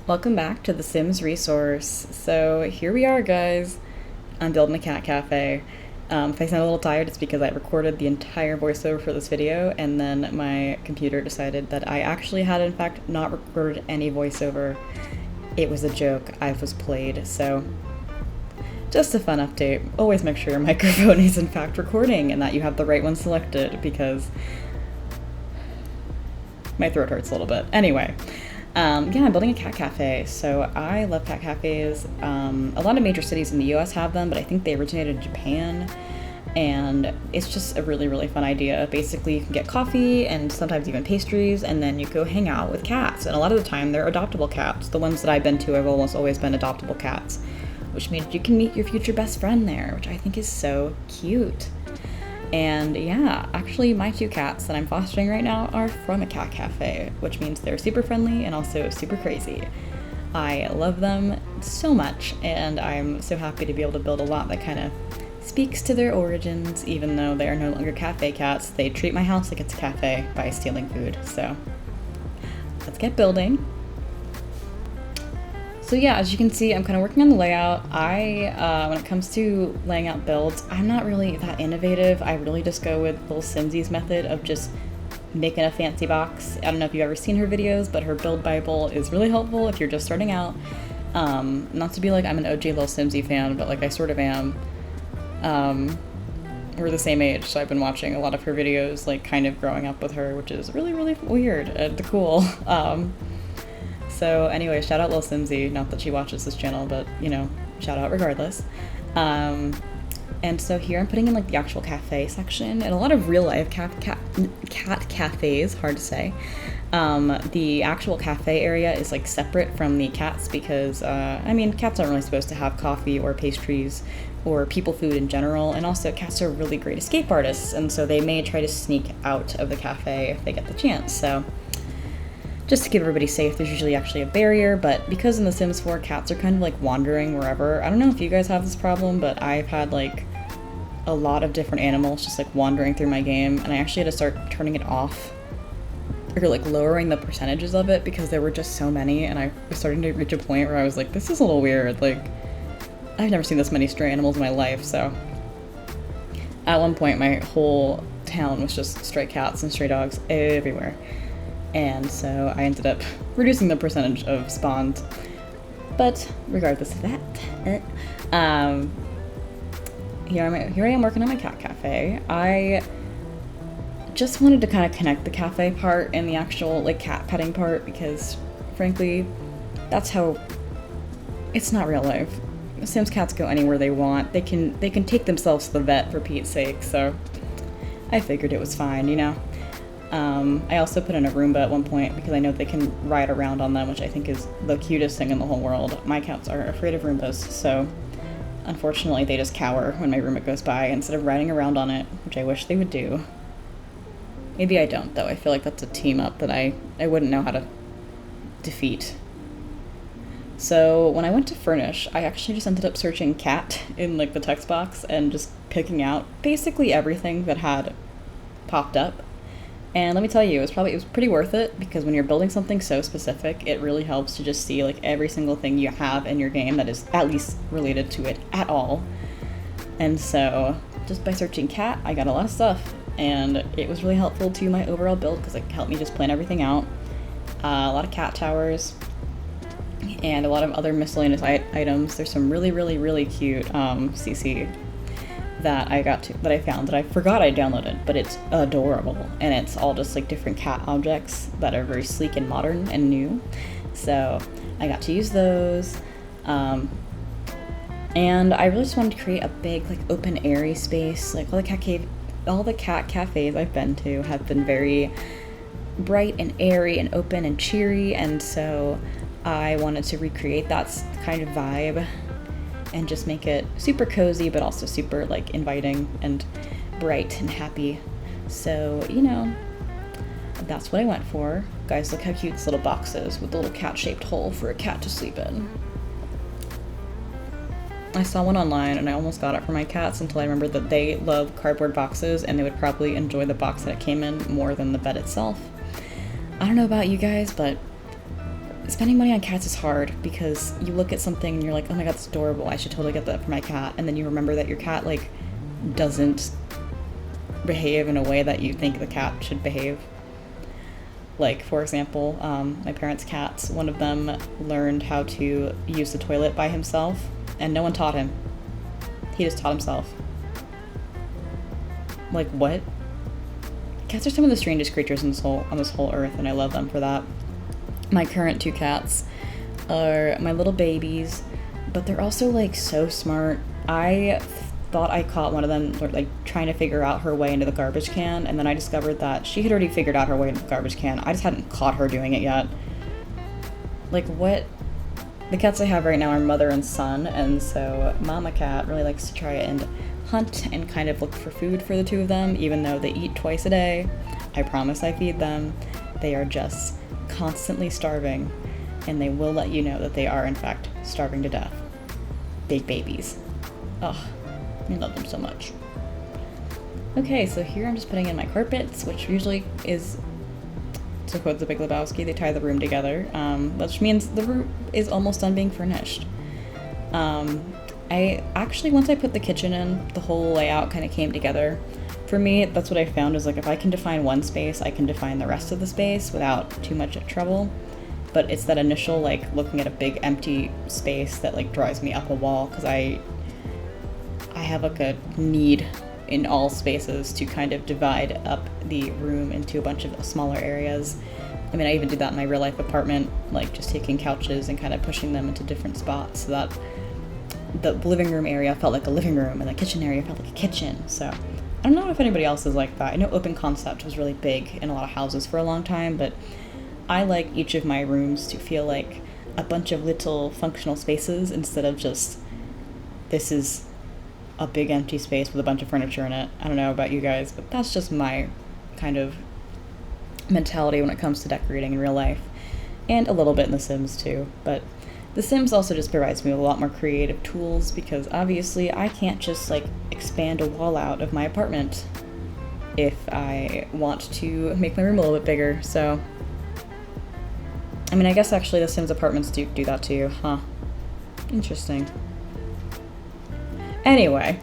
Welcome back to the Sims resource. So here we are, guys. I'm building a cat cafe. If I sound a little tired, it's because I recorded the entire voiceover for this video, and then my computer decided that I actually had, in fact, not recorded any voiceover. It was a joke. I was played, so just a fun update. Always make sure your microphone is, in fact, recording and that you have the right one selected, because my throat hurts a little bit. Anyway. Yeah, I'm building a cat cafe. So I love cat cafes. A lot of major cities in the US have them, but I think they originated in Japan. And it's just a really, really fun idea. Basically, you can get coffee and sometimes even pastries, and then you go hang out with cats. And a lot of the time, they're adoptable cats. The ones that I've been to have almost always been adoptable cats, which means you can meet your future best friend there, which I think is so cute. And yeah, actually my two cats that I'm fostering right now are from a cat cafe, which means they're super friendly and also super crazy. I love them so much, and I'm so happy to be able to build a lot that kind of speaks to their origins. Even though they are no longer cafe cats, they treat my house like it's a cafe by stealing food. So let's get building. So yeah, as you can see, I'm kind of working on the layout. When it comes to laying out builds, I'm not really that innovative. I really just go with Little Simsie's method of just making a fancy box. I don't know if you've ever seen her videos, but her build Bible is really helpful if you're just starting out. Not to be like I'm an OG Little Simsie fan, but like I sort of am. We're the same age, so I've been watching a lot of her videos, like kind of growing up with her, which is really, really weird and cool. So anyway, shout out Lil Simsie, not that she watches this channel, but you know, shout out regardless. And so here I'm putting in like the actual cafe section, and a lot of real life cat cafes, hard to say. The actual cafe area is like separate from the cats because, I mean, cats aren't really supposed to have coffee or pastries or people food in general, and also cats are really great escape artists, and so they may try to sneak out of the cafe if they get the chance. So just to keep everybody safe, there's usually actually a barrier, but because in The Sims 4 cats are kind of like wandering wherever, I don't know if you guys have this problem, but I've had like a lot of different animals just like wandering through my game, and I actually had to start turning it off or like lowering the percentages of it because there were just so many, and I was starting to reach a point where I was like, this is a little weird. Like, I've never seen this many stray animals in my life. So at one point my whole town was just stray cats and stray dogs everywhere. And so I ended up reducing the percentage of spawns. But regardless of that, here I am working on my cat cafe. I just wanted to kind of connect the cafe part and the actual like cat petting part because, frankly, that's how it's not real life. Sims cats go anywhere they want. They can take themselves to the vet, for Pete's sake. So I figured it was fine, you know. I also put in a Roomba at one point because I know they can ride around on them, which I think is the cutest thing in the whole world. My cats are afraid of Roombas, so unfortunately they just cower when my Roomba goes by instead of riding around on it, which I wish they would do. Maybe I don't, though. I feel like that's a team up that I wouldn't know how to defeat. So when I went to furnish, I actually just ended up searching cat in like the text box and just picking out basically everything that had popped up. And let me tell you, it was pretty worth it because when you're building something so specific, it really helps to just see like every single thing you have in your game that is at least related to it at all. And so just by searching cat, I got a lot of stuff, and it was really helpful to my overall build because it helped me just plan everything out. A lot of cat towers and a lot of other miscellaneous items. There's some really, really, really cute CC that I found that I forgot I downloaded, but it's adorable, and it's all just like different cat objects that are very sleek and modern and new. So I got to use those, and I really just wanted to create a big like open airy space. Like all the cat cafes I've been to have been very bright and airy and open and cheery, and so I wanted to recreate that kind of vibe and just make it super cozy, but also super like inviting and bright and happy. So, you know, that's what I went for. Guys, look how cute this little box is with a little cat-shaped hole for a cat to sleep in. I saw one online and I almost got it for my cats until I remembered that they love cardboard boxes and they would probably enjoy the box that it came in more than the bed itself. I don't know about you guys, but spending money on cats is hard because you look at something and you're like, oh my god, it's adorable, I should totally get that for my cat, and then you remember that your cat like doesn't behave in a way that you think the cat should behave. Like, for example, my parents' cats, one of them learned how to use the toilet by himself, and no one taught him. He just taught himself. Like, what? Cats are some of the strangest creatures on this whole earth, and I love them for that. My current 2 cats are my little babies, but they're also, like, so smart. I thought I caught one of them, like, trying to figure out her way into the garbage can, and then I discovered that she had already figured out her way into the garbage can. I just hadn't caught her doing it yet. Like, what? The cats I have right now are mother and son, and so Mama Cat really likes to try and hunt and kind of look for food for the 2 of them, even though they eat twice a day. I promise I feed them. They are just constantly starving, and they will let you know that they are, in fact, starving to death. Big babies. Ugh. I love them so much. Okay, so here I'm just putting in my carpets, which usually is, to quote The Big Lebowski, they tie the room together, which means the room is almost done being furnished. I actually, once I put the kitchen in, the whole layout kind of came together. For me, that's what I found is, like, if I can define one space, I can define the rest of the space without too much trouble. But it's that initial, like, looking at a big empty space that, like, drives me up a wall, because I have, like, a need in all spaces to kind of divide up the room into a bunch of smaller areas. I mean, I even did that in my real life apartment, like just taking couches and kind of pushing them into different spots so that the living room area felt like a living room and the kitchen area felt like a kitchen. So I don't know if anybody else is like that. I know open concept was really big in a lot of houses for a long time, but I like each of my rooms to feel like a bunch of little functional spaces instead of just, this is a big empty space with a bunch of furniture in it. I don't know about you guys, but that's just my kind of mentality when it comes to decorating in real life, and a little bit in The Sims too. But The Sims also just provides me with a lot more creative tools, because obviously I can't just like expand a wall out of my apartment if I want to make my room a little bit bigger. So I mean, I guess actually The Sims apartments do that too, huh? Interesting. Anyway,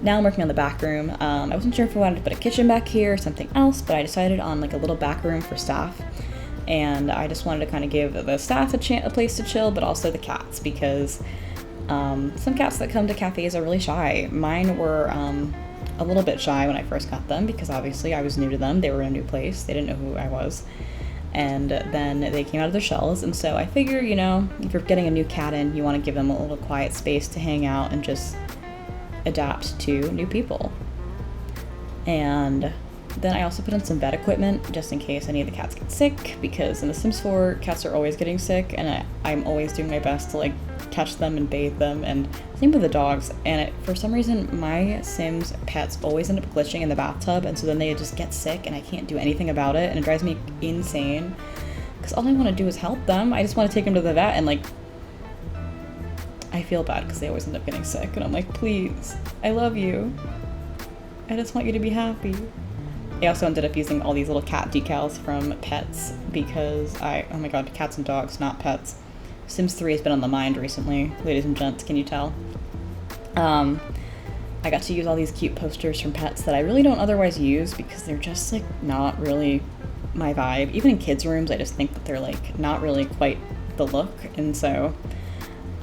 now I'm working on the back room. I wasn't sure if I wanted to put a kitchen back here or something else, but I decided on like a little back room for staff. And I just wanted to kind of give the staff a place to chill, but also the cats, because some cats that come to cafes are really shy. Mine were a little bit shy when I first got them, because obviously I was new to them. They were in a new place. They didn't know who I was. And then they came out of their shells, and so I figure, you know, if you're getting a new cat in, you want to give them a little quiet space to hang out and just adapt to new people. And then I also put in some vet equipment just in case any of the cats get sick, because in The Sims 4, cats are always getting sick, and I'm always doing my best to like catch them and bathe them, and same with the dogs. And for some reason, my Sims pets always end up glitching in the bathtub, and so then they just get sick, and I can't do anything about it, and it drives me insane, because all I want to do is help them. I just want to take them to the vet, and like, I feel bad because they always end up getting sick, and I'm like, please, I love you. I just want you to be happy. I also ended up using all these little cat decals from Pets because oh my god, cats and dogs, not pets. Sims 3 has been on the mind recently, ladies and gents, can you tell? I got to use all these cute posters from Pets that I really don't otherwise use because they're just like not really my vibe. Even in kids' rooms, I just think that they're like not really quite the look, and so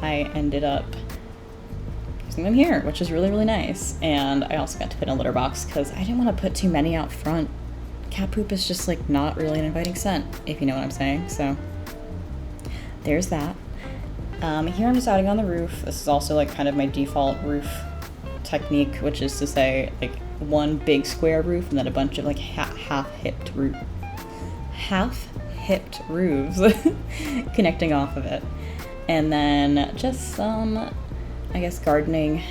I ended up using them here, which is really, really nice. And I also got to put in a litter box because I didn't want to put too many out front. Cat poop is just like not really an inviting scent, if you know what I'm saying. So there's that. Here I'm just adding on the roof. This is also like kind of my default roof technique, which is to say like one big square roof and then a bunch of like half-hipped roofs connecting off of it. And then just some, I guess, gardening,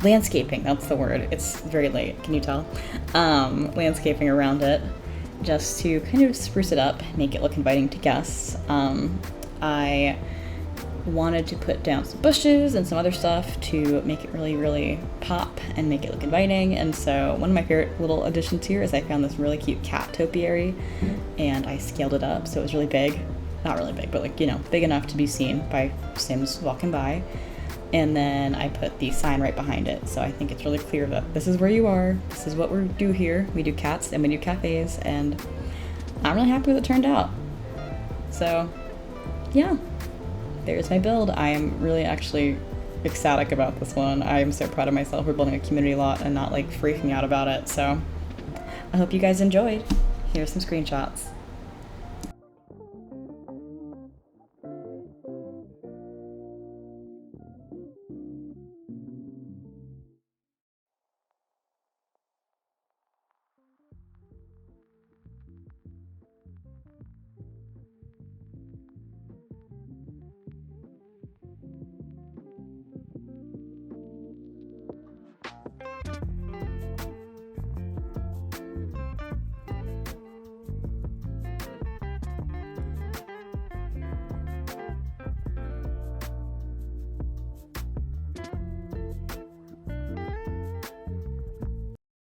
landscaping, that's the word. It's very late, can you tell? Landscaping around it, just to kind of spruce it up, make it look inviting to guests. I wanted to put down some bushes and some other stuff to make it really, really pop and make it look inviting. And so one of my favorite little additions here is I found this really cute cat topiary, and I scaled it up so it was really big. Not really big, but like, you know, big enough to be seen by Sims walking by. And then I put the sign right behind it, so I think it's really clear that this is where you are, this is what we do here. We do cats and we do cafes, and I'm really happy with it turned out. So yeah, there's my build. I am really actually ecstatic about this one. I am so proud of myself for building a community lot and not like freaking out about it. So I hope you guys enjoyed. Here's some screenshots.